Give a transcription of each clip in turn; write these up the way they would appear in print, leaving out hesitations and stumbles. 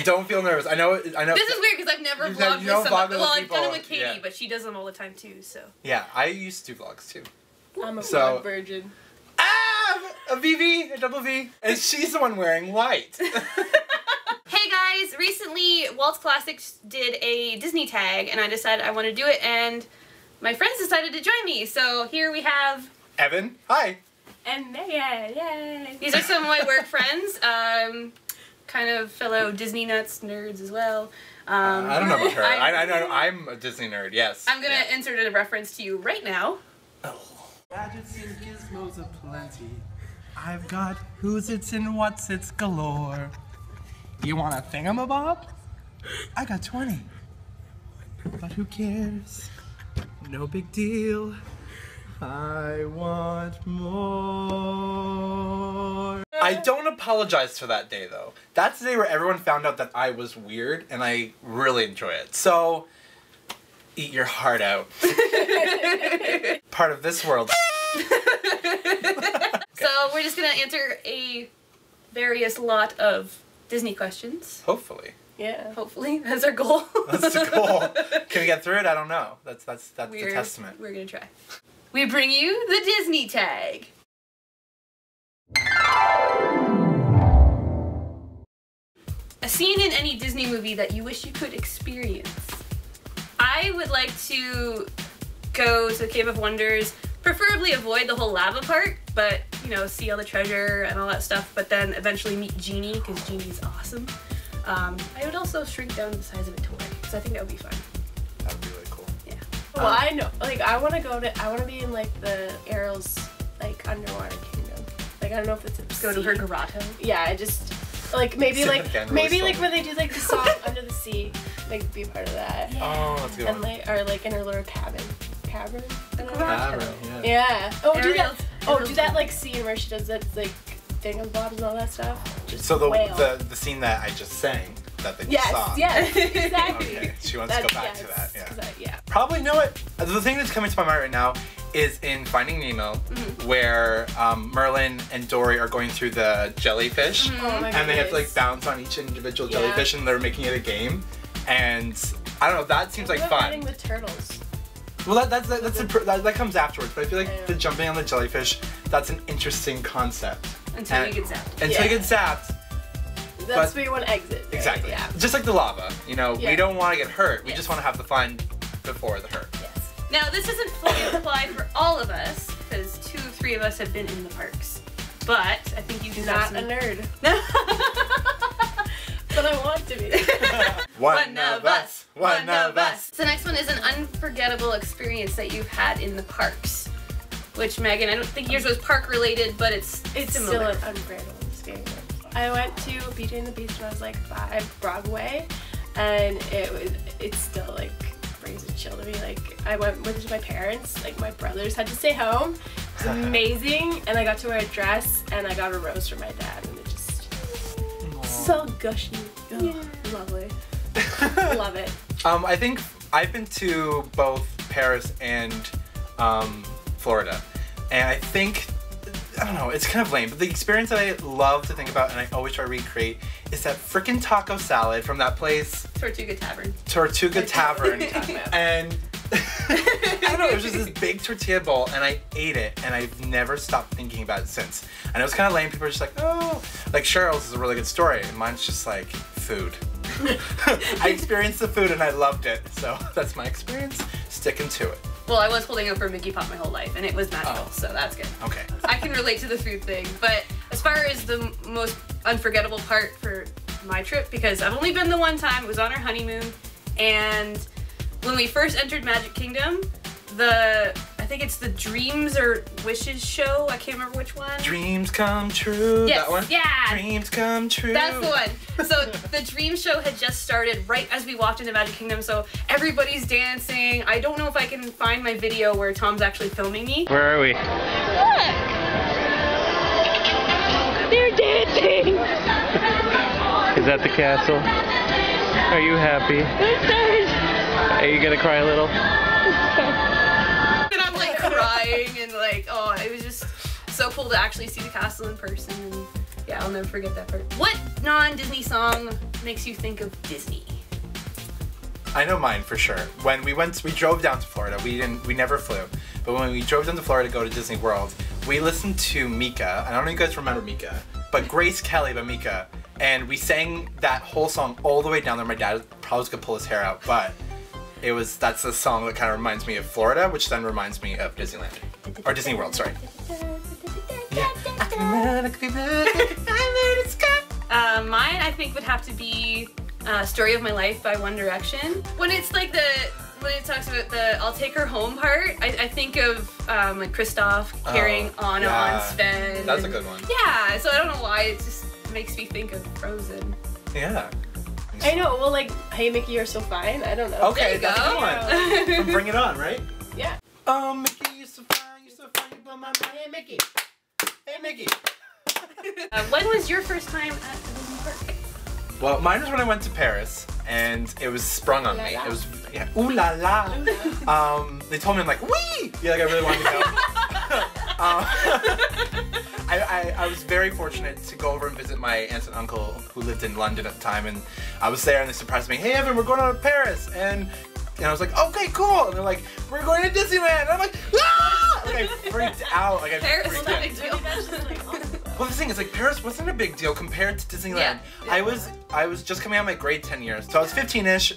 Don't feel nervous. I know. This is weird because I've never vlogged with somebody. Well, I've done it with Katie, but she does them all the time too. So. Yeah, I used to do vlogs too. I'm a vlog virgin. Ah, a VV, a double V, and she's the one wearing white. Hey guys, recently Waltz Classics did a Disney tag, and I decided I want to do it, and my friends decided to join me. So here we have Evin. Hi. And Megan. Yay. These are some of my work friends. Kind of fellow Disney nuts nerds as well. I don't know about her. I know I'm a Disney nerd. Yes. I'm gonna insert a reference to you right now. Oh. Gadgets and gizmos aplenty. I've got who's its and what's its galore. You want a thingamabob? I got 20. But who cares? No big deal. I want more. I don't apologize for that day though. That's the day where everyone found out that I was weird, and I really enjoy it. So, eat your heart out. Part of this world. So we're just gonna answer a various lot of Disney questions. Hopefully. Yeah. Hopefully, that's our goal. That's the goal. Can we get through it? I don't know. That's the testament. We're gonna try. We bring you the Disney tag. A scene in any Disney movie that you wish you could experience. I would like to go to the Cave of Wonders, preferably avoid the whole lava part, but, you know, see all the treasure and all that stuff, but then eventually meet Genie, because Genie's awesome. I would also shrink down to the size of a toy, because I think that would be fun. That would be really cool. Yeah. Well, I know, like, I want to be in, like, the Ariel's, like, underwater kingdom. Like, I don't know if it's a Go to her grotto. Yeah, I just, like, maybe, like, where they do, like, the song Under the Sea, like, be part of that. Yeah. Oh, that's a good one. And, like, or, like, in her little cabin. Cavern? The grotto. Yeah. Oh, do that. Ariel's Do that, like, scene where she does that, like, thingamabobs and all that stuff. Just so wail. the scene that I just sang, that they just saw. Yes, exactly. Okay, she wants to go back to that, yeah. Probably know it. The thing that's coming to my mind right now is in Finding Nemo, where Merlin and Dory are going through the jellyfish, and they have to, like, bounce on each individual jellyfish, and they're making it a game. And I don't know, that seems like fun. Fighting with turtles. Well, that comes afterwards, but I feel like the jumping on the jellyfish, that's an interesting concept. Until you get zapped. Until you get zapped. That's where you want to exit. Right? Exactly. Yeah. Just like the lava, you know, we don't want to get hurt. We just want to have the fun before the hurt. Yes. Now, this isn't fully applied for all of us, because 2 of 3 of us have been in the parks. But I think you do not a nerd. But I want to be. One of us. One of us. So the next one is an unforgettable experience that you've had in the parks. Which, Megan, I don't think yours was park related, but it's similar. Still an unforgettable experience. I went to Beauty and the Beast when I was like 5, Broadway, and it still like brings a chill to me. Like, I went with my parents, like my brothers had to stay home. It was amazing, and I got to wear a dress, and I got a rose from my dad, and it just so gushy. Yeah. Lovely. Love it. I think I've been to both Paris and Florida, and I think, I don't know, it's kind of lame, but the experience that I love to think about and I always try to recreate is that frickin' taco salad from that place. Tortuga Tavern. Tortuga Tavern. And I don't know, it was just this big tortilla bowl, and I ate it, and I've never stopped thinking about it since. And it was kind of lame. People are just like, oh, like Cheryl's is a really good story, and mine's just like food. I experienced the food and I loved it, so that's my experience. Sticking to it. Well, I was holding out for Mickey Pop my whole life, and it was magical, so that's good. Okay. I can relate to the food thing, but as far as the most unforgettable part for my trip, because I've only been the one time, it was on our honeymoon, and when we first entered Magic Kingdom, I think it's the Dreams or Wishes show, I can't remember which one. Dreams come true. Yes, that one? yeah. Dreams come true. That's the one. So the Dream show had just started right as we walked into Magic Kingdom, so everybody's dancing. I don't know if I can find my video where Tom's actually filming me. Where are we? Look! They're dancing! Is that the castle? Are you happy? Are you gonna cry a little? And I'm like crying and like, oh, it was just so cool to actually see the castle in person. And Yeah, I'll never forget that part. What non-Disney song makes you think of Disney? I know mine for sure. When we drove down to Florida. We never flew, but when we drove down to Florida to go to Disney World, we listened to Mika. I don't know if you guys remember Mika, but Grace Kelly by Mika, and we sang that whole song all the way down there. My dad probably was gonna pull his hair out, but that's the song that kind of reminds me of Florida, which then reminds me of Disneyland or Disney World. Sorry. Mine I think would have to be "Story of My Life" by One Direction. When it's like when it talks about the "I'll take her home" part, I think of like Kristoff carrying Anna on Sven. That's a good one. Yeah, so I don't know why it just makes me think of Frozen. Yeah. I know. Well, like, "Hey Mickey, you're so fine." I don't know. Okay, that's a good one. From Bring It On, right? Yeah. Oh, Mickey, you're so fine, you blow my mind. Hey, Mickey. Hey, Mickey. When was your first time at the Disney park? Well, mine was when I went to Paris, and it was sprung on me. It was, yeah, ooh la la. They told me, I'm like, wee! Yeah, like I really wanted to go. I was very fortunate to go over and visit my aunt and uncle who lived in London at the time, and I was there and they surprised me, hey Evan, we're going to Paris, and I was like, okay, cool, and they're like, we're going to Disneyland, and I'm like, ah! Like I freaked out, like I Paris freaked was a out. big deal. Well, the thing is, like, Paris wasn't a big deal compared to Disneyland. Yeah. I was just coming out of my grade 10 years, so I was 15-ish,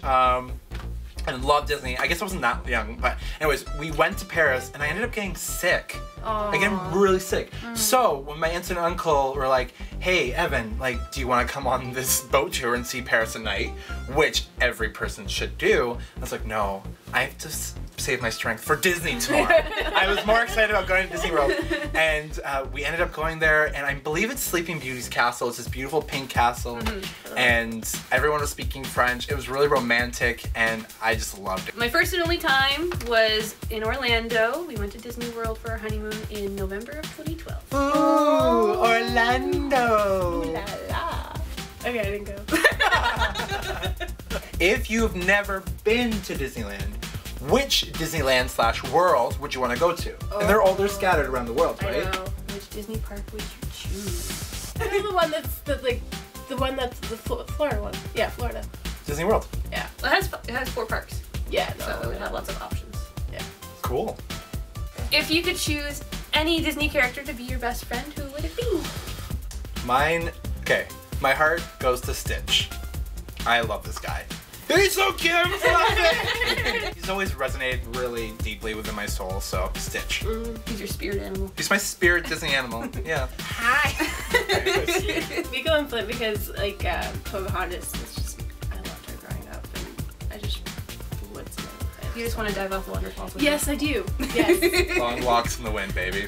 and loved Disney. I guess I wasn't that young, but anyways, we went to Paris, and I ended up getting sick. Like, getting really sick. So, when my aunt and uncle were like, hey, Evan, like, do you want to come on this boat tour and see Paris at night? Which every person should do. I was like, no, I have to save my strength for Disney tomorrow. I was more excited about going to Disney World. And we ended up going there, and I believe it's Sleeping Beauty's castle. It's this beautiful pink castle, and everyone was speaking French. It was really romantic, and I just loved it. My first and only time was in Orlando. We went to Disney World for our honeymoon in November of 2012. Ooh, Orlando! Ooh la la. Okay, I didn't go. If you've never been to Disneyland, which Disneyland/World would you want to go to? And they're scattered around the world, right? I know. Which Disney park would you choose? I know the one that's the Florida one. Yeah, Florida. Disney World. Yeah. Well, it has 4 parks, Yeah, no. so it would have lots of options. Yeah. Cool. If you could choose any Disney character to be your best friend, who would it be? Mine, okay, my heart goes to Stitch. I love this guy. He's so cute and fluffy! He's always resonated really deeply within my soul, so Stitch. He's your spirit animal. He's my spirit Disney animal, yeah. Hi! Miko and Flip because, like, Pocahontas was just, I loved her growing up, and I just would know. You just want to dive off the waterfalls with Yes, I do. Yes. Long walks in the wind, baby.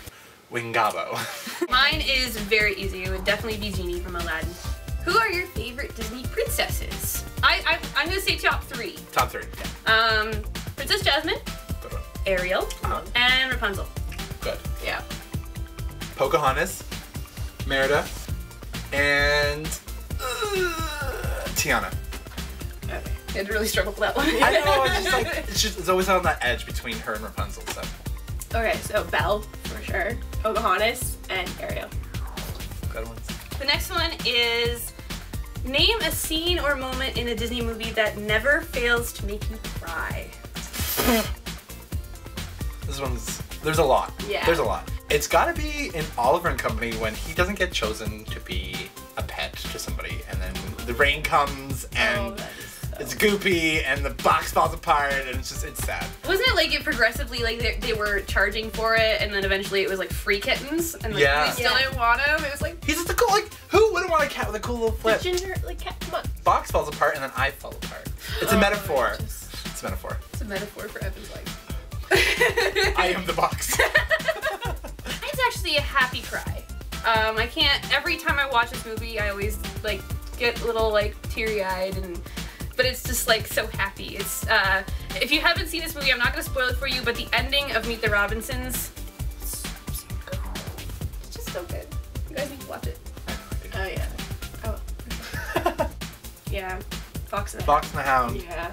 Wingabo. Mine is very easy. It would definitely be Genie from Aladdin. Who are your favorite Disney princesses? I'm gonna say top 3. Top 3, yeah. Princess Jasmine, Good one. Ariel, and Rapunzel. Good. Yeah. Pocahontas, Merida, and Tiana. Okay. I had to really struggle for that one. I know, it's just like, it's always on that edge between her and Rapunzel, so. Okay, so Belle, for sure. Pocahontas, and Ariel. Good ones. The next one is name a scene or moment in a Disney movie that never fails to make you cry. This one's, there's a lot. Yeah. There's a lot. It's gotta be in Oliver and Company when he doesn't get chosen to be a pet to somebody, and then the rain comes and it's goopy and the box falls apart and it's sad. Wasn't it like it progressively, like they were charging for it and then eventually it was like free kittens and like Yeah. we still didn't want him? It was like, He's just a cool, like, who wouldn't want a cat with a cool little flip? Ginger, like, cat, come on. Box falls apart and then I fall apart. It's a metaphor. It's a metaphor. it's a metaphor for Evan's life. I am the box. It's actually a happy cry. I can't, every time I watch this movie I always like get a little like teary-eyed but it's just like so happy. It's if you haven't seen this movie, I'm not gonna spoil it for you, but the ending of Meet the Robinsons, it's just so good. You guys need to watch it. Oh, yeah. Oh. Yeah, Fox and the Fox and the Hound. Yeah.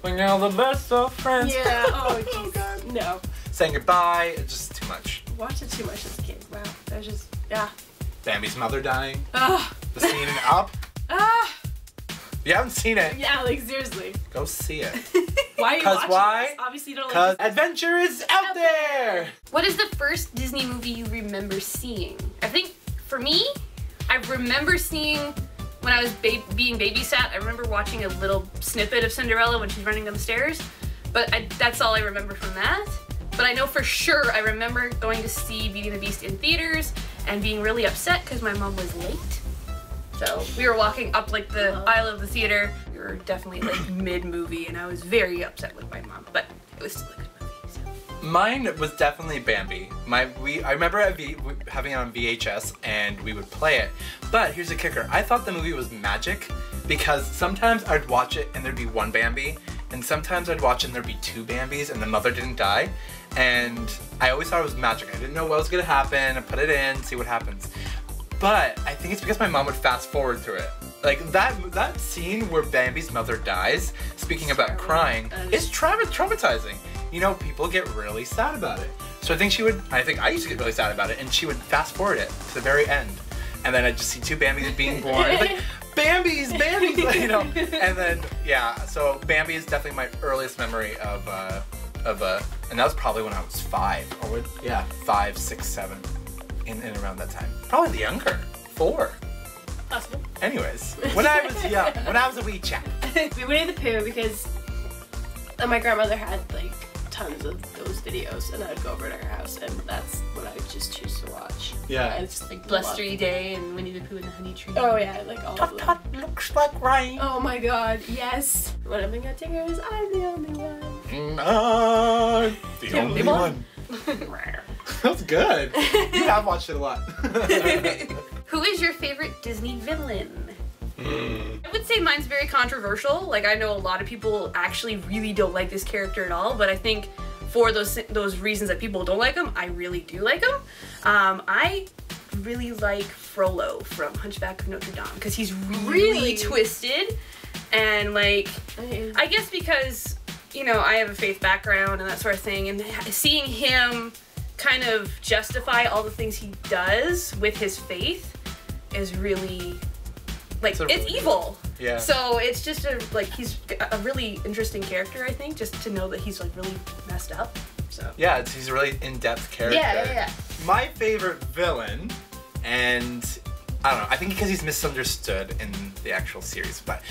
We're now the best of friends. Yeah. Oh, Oh, jeez. God. No. Saying goodbye, it's just too much. Watched it too much as a kid. Wow. That was just, yeah. Bambi's mother dying. Ugh. The scene in Up. If you haven't seen it, Yeah, like seriously. go see it. Why are you 'Cause watching why? this? Obviously you don't Because like adventure is out there! What is the first Disney movie you remember seeing? I think for me, I remember seeing when I was being babysat. I remember watching a little snippet of Cinderella when she's running down the stairs, but that's all I remember from that. But I know for sure I remember going to see Beauty and the Beast in theaters and being really upset because my mom was late. So we were walking up like the aisle of the theater. We were definitely like mid-movie and I was very upset with my mom, but it was still a good movie. So. Mine was definitely Bambi. I remember having it on VHS and we would play it. But here's the kicker. I thought the movie was magic because sometimes I'd watch it and there'd be one Bambi, and sometimes I'd watch it and there'd be two Bambis and the mother didn't die. And I always thought it was magic. I didn't know what was gonna happen. I put it in, see what happens. But I think it's because my mom would fast forward through it. Like that scene where Bambi's mother dies, speaking about crying, is traumatizing. You know, people get really sad about it. So I think I used to get really sad about it, and she would fast forward it to the very end. And then I'd just see two Bambis being born. Like, Bambi's, you know. And then, yeah, so Bambi is definitely my earliest memory of and that was probably when I was 5, or 5, 6, 7. In around that time. Probably the younger. 4. Possible. Anyways, when I was young, when I was a wee chap. Winnie the Pooh because my grandmother had like tons of those videos and I would go over to her house and that's what I would just choose to watch. Yeah. And it's like Blustery Day and Winnie the Pooh and the Honey Tree. Oh yeah, like all of them. Tut looks like rain. Oh my god, yes. When I'm getting hers, I'm the only one. The only one. That was good. You have watched it a lot. Who is your favorite Disney villain? I would say mine's very controversial. Like, I know a lot of people actually really don't like this character at all, but I think for those reasons that people don't like him, I really do like him. I really like Frollo from Hunchback of Notre Dame because he's really twisted and like, I guess because, you know, I have a faith background and that sort of thing, and seeing him kind of justify all the things he does with his faith is really, like, it's evil. Yeah. So it's just he's a really interesting character, I think, just to know that he's like really messed up. So. Yeah, he's a really in-depth character. Yeah. My favorite villain, and I don't know, I think because he's misunderstood in the actual series, but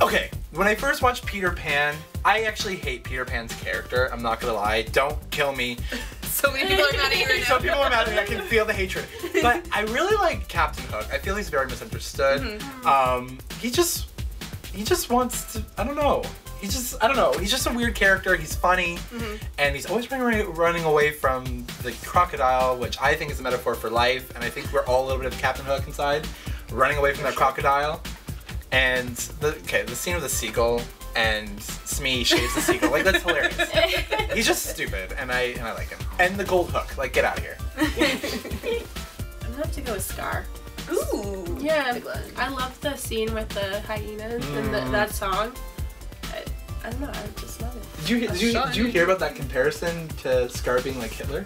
okay, when I first watched Peter Pan, I actually hate Peter Pan's character. I'm not gonna lie. Don't kill me. So many people are mad at you right now. Some people are mad at me. I can feel the hatred. But I really like Captain Hook. I feel he's very misunderstood. Mm-hmm. He just wants to. I don't know. He's just a weird character. He's funny, and he's always running away from the crocodile, which I think is a metaphor for life. And I think we're all a little bit of Captain Hook inside, running away from that crocodile. And the scene with the seagull and Smee shaves the seagull, like, that's hilarious. He's just stupid, and I like him. And the gold hook, like, get out of here. I'm gonna have to go with Scar. Ooh. Yeah, I love the scene with the hyenas and that song. I don't know, I just love it. Did you hear about that comparison to Scar being like Hitler?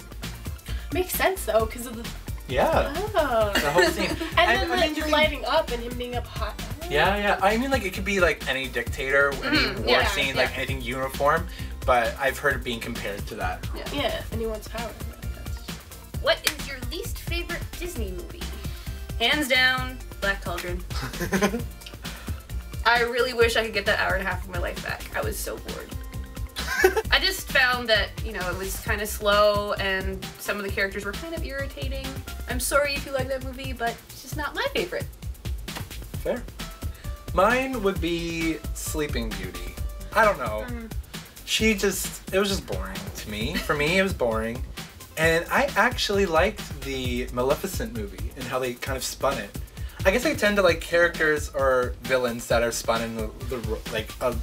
Makes sense though, because of the Yeah. Oh. The whole scene. And then the lighting up and him being up hot. Yeah. I mean, like, it could be like any dictator, any war scene, like anything uniform, but I've heard it being compared to that. Yeah, and he wants power. What is your least favorite Disney movie? Hands down, Black Cauldron. I really wish I could get that hour and a half of my life back. I was so bored. I just found that, you know, it was kind of slow and some of the characters were kind of irritating. I'm sorry if you like that movie, but it's just not my favorite. Fair. Mine would be Sleeping Beauty. I don't know. It was just boring to me. For me, it was boring. And I actually liked the Maleficent movie and how they kind of spun it. I guess I tend to like characters or villains that are spun in a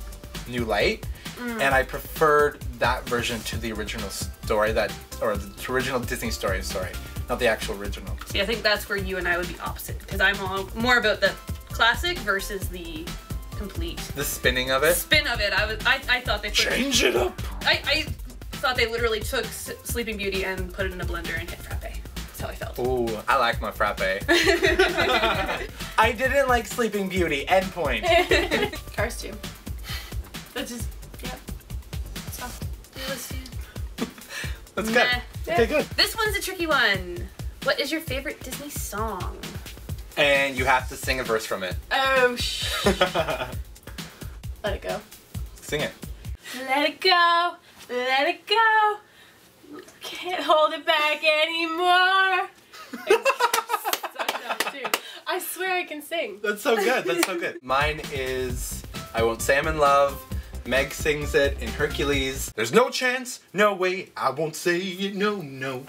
new light. And I preferred that version to the original story, the original Disney story, not the actual original. See, I think that's where you and I would be opposite, because I'm more about the classic versus the complete. The spinning of it? Spin of it. I thought they change it up. I thought they literally took Sleeping Beauty and put it in a blender and hit frappe. That's how I felt. Ooh, I like my frappe. I didn't like Sleeping Beauty. End point. Cars 2. That's just, yep. Soft. That's good. Nah. Okay, good. This one's a tricky one. What is your favorite Disney song? And you have to sing a verse from it. Oh, Let it go. Sing it. Let it go. Let it go. Can't hold it back anymore. So dumb, too. I swear I can sing. That's so good. That's so good. Mine is I Won't Say I'm in Love. Meg sings it in Hercules. There's no chance, no way, I won't say it, no, no.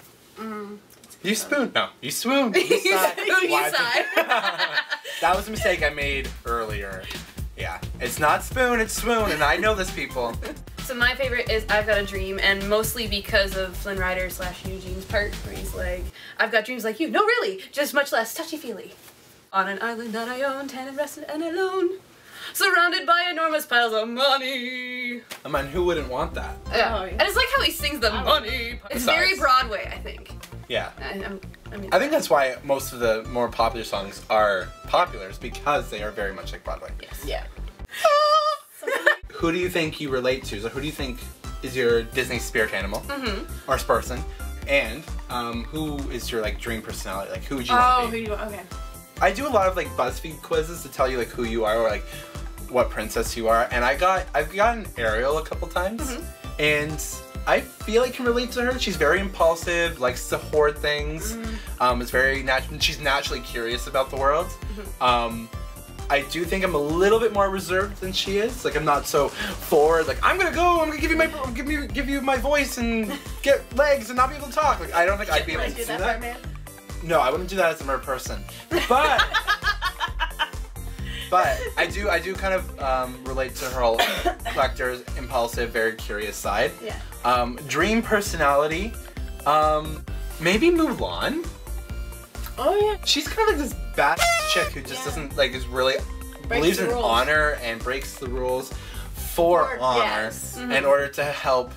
You spoon. No, you swoon. You sigh. You sigh. That was a mistake I made earlier. Yeah, it's not spoon, it's swoon, and I know this, people. So my favorite is I've Got a Dream, and mostly because of Flynn Rider / Eugene's part, where he's like, I've got dreams like you. No, really, just much less touchy-feely. On an island that I own, tan and rested and alone, surrounded by enormous piles of money. I mean, who wouldn't want that? Yeah. Oh, yeah. And it's like how he sings the money. It's very Broadway, I think. Yeah. I mean, I think that's why most of the more popular songs are popular, is because they are very much like Broadway. yes. Yeah. Who do you think you relate to? So who do you think is your Disney spirit animal? Or person? And who is your like dream personality? Like who would you want to be? Who do you want? Okay. I do a lot of like BuzzFeed quizzes to tell you like who you are or like what princess you are, and I've gotten Ariel a couple times, and I feel I can relate to her. She's very impulsive, likes to hoard things. Is very she's naturally curious about the world. I do think I'm a little bit more reserved than she is. Like I'm not so forward. Like I'm gonna give you my voice and get legs and not be able to talk. Like I don't think I'd be able to do that. Man? No, I wouldn't do that as a mer person. But but I do kind of relate to her whole collector's impulsive, very curious side. Yeah. Dream personality. Maybe Mulan. Oh yeah. She's kind of like this bad chick who just doesn't like is really believes in rules. honor and breaks the rules for honor yes. in order to help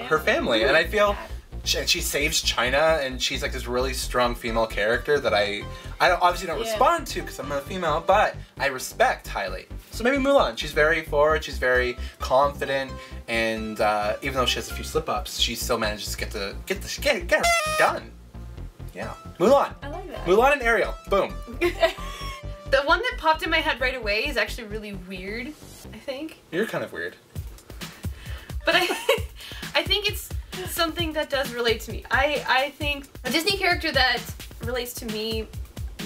her family. And I feel and she saves China, and she's like this really strong female character that I obviously don't respond to because I'm a female, but I respect highly. So maybe Mulan. She's very forward, she's very confident, and even though she has a few slip-ups, she still manages to get her done. Yeah, Mulan. I like that. Mulan and Ariel. Boom. The one that popped in my head right away is actually really weird, I think. You're kind of weird. But I think it's something that does relate to me. I think a Disney character that relates to me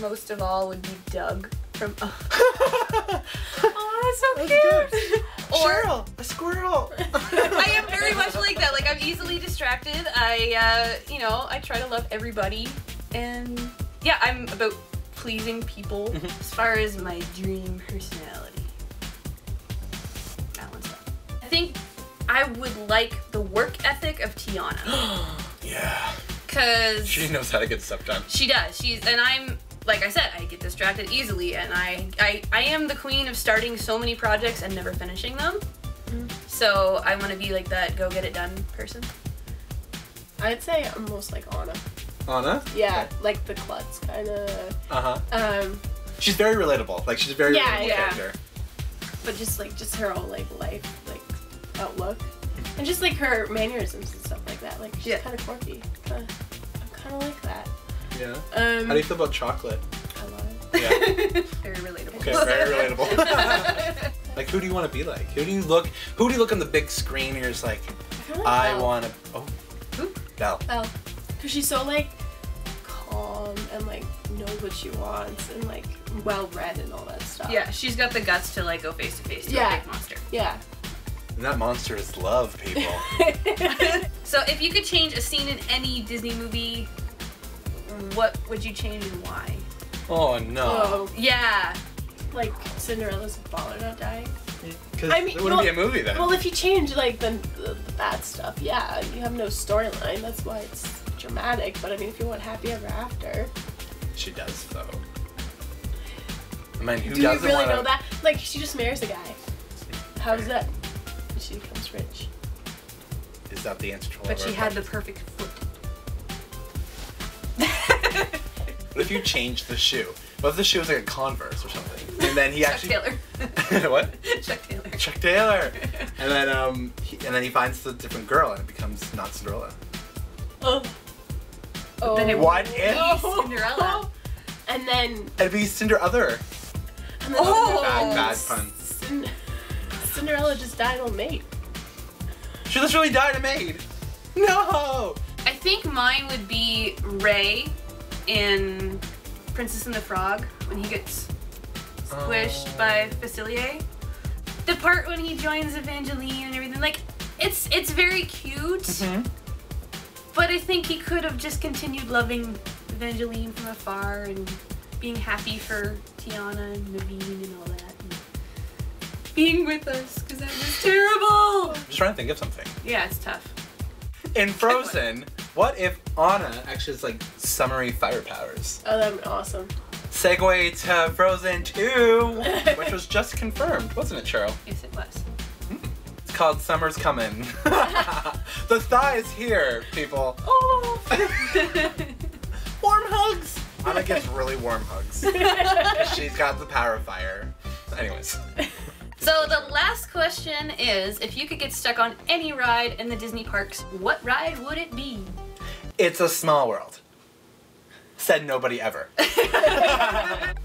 most of all would be Doug from Oh, that's so cute. Or Cheryl, a squirrel. I am very much like that. Like I'm easily distracted. I try to love everybody, and yeah, I'm about pleasing people as far as my dream personality. That one's fun. I think I would like the work ethic of Tiana. Yeah. Cause She knows how to get stuff done. she does. And I'm, like I said, I get distracted easily, and I am the queen of starting so many projects and never finishing them. So I want to be like that go get it done person. I'd say I'm most like Anna. Anna? Yeah, Okay. like the klutz kind of. She's very relatable. Like she's a very relatable character. But just her whole like life like outlook, and just like her mannerisms and stuff like that. Like she's kind of quirky. I'm kind of like that. Yeah. How do you feel about chocolate? I love it. Yeah. Very relatable. Okay, very relatable. Like who do you want to be like? Who do you look on the big screen and you're just like, I want to. Oh. Belle. Belle. Because she's so like calm and like knows what she wants and like well read and all that stuff. Yeah, she's got the guts to like go face to face to a big monster. Yeah. And that monster is love, people. So if you could change a scene in any Disney movie, what would you change and why? Oh no. Oh, Yeah. like Cinderella's father not dying. Because it wouldn't be a movie then. Well, if you change like the bad stuff, yeah, you have no storyline. That's why it's dramatic. But I mean, if you want happy ever after, She does though. I mean, who do you doesn't really want know that? Like, she just marries a guy. How's that? She becomes rich. Is that the answer to all But of our she had the questions? perfect foot. What if you changed the shoe? What if the shoe was like a Converse or something? And then he Chuck Taylor. What? Chuck Taylor. Chuck Taylor. And then he finds the different girl and it becomes not Cinderella. Oh. Then it What would if? be Cinderella. And then. It'd be Cinderother. And then Bad pun. Cinderella just died on mate. She literally died a maid. No. I think mine would be Ray in Princess and the Frog when he gets squished by Facilier. The part when he joins Evangeline and everything, like, it's very cute. Mm-hmm. But I think he could have just continued loving Evangeline from afar and being happy for Tiana and Naveen and all that. And being with us, because that was terrible. I'm just trying to think of something. Yeah, it's tough. In Frozen, what if Anna actually has like summery fire powers? Oh, that'd be awesome. Segue to Frozen 2, which was just confirmed, wasn't it, Cheryl? Yes, it was. It's called Summer's Coming. The thaw is here, people. Oh! Warm hugs! Anna gets really warm hugs. She's got the power of fire. Anyways. So the last question is, if you could get stuck on any ride in the Disney parks, what ride would it be? It's a small world. Said nobody ever.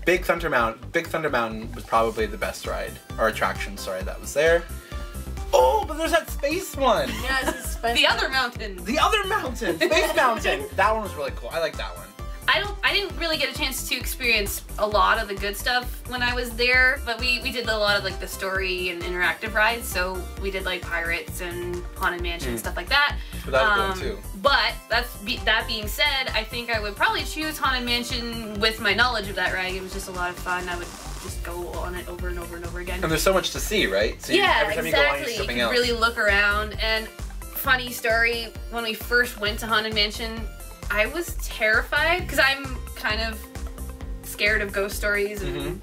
Big Thunder Mountain was probably the best ride, or attraction, sorry, that was there. Oh, but there's that space one! Yeah, it's a special. The other mountain. The other mountain! Space Mountain! That one was really cool. I like that one. I didn't really get a chance to experience a lot of the good stuff when I was there, but we did a lot of like the story and interactive rides, so we did like Pirates and Haunted Mansion and stuff like that. But that was good too. But that being said, I think I would probably choose Haunted Mansion with my knowledge of that ride. It was just a lot of fun. I would just go on it over and over and over again. And there's so much to see, right? So Yeah, every time exactly. you go on, you see something you else. can really look around. And funny story, when we first went to Haunted Mansion, I was terrified because I'm kind of scared of ghost stories and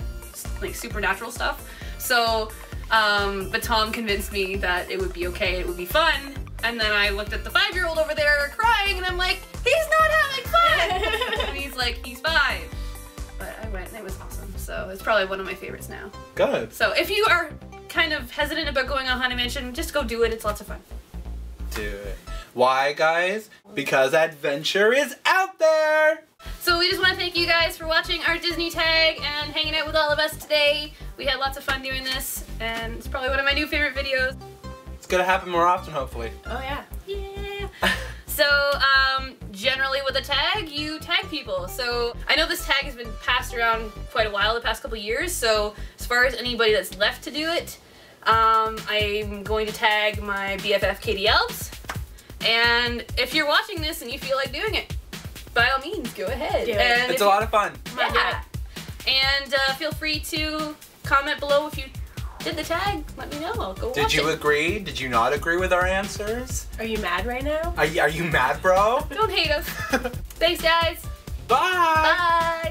like supernatural stuff. So, but Tom convinced me that it would be okay, it would be fun. And then I looked at the 5-year-old over there crying and I'm like, he's not having fun! And he's like, he's 5. But I went and it was awesome. So it's probably one of my favorites now. Good. So if you are kind of hesitant about going on Haunted Mansion, just go do it. It's lots of fun. Do it. Why, guys? Because adventure is out there! So we just want to thank you guys for watching our Disney tag and hanging out with all of us today. We had lots of fun doing this, and it's probably one of my new favorite videos. It's gonna happen more often, hopefully. Oh, yeah. Yeah. So, generally with a tag, you tag people. So, I know this tag has been passed around quite a while, the past couple years, so as far as anybody that's left to do it, I'm going to tag my BFF Katie Elves. And if you're watching this and you feel like doing it, by all means, go ahead. Do it. And It's a lot of fun. Yeah. And feel free to comment below if you did the tag. Let me know. I'll go watch it. Did you agree? Did you not agree with our answers? Are you mad right now? Are you mad, bro? Don't hate us. Thanks, guys. Bye! Bye.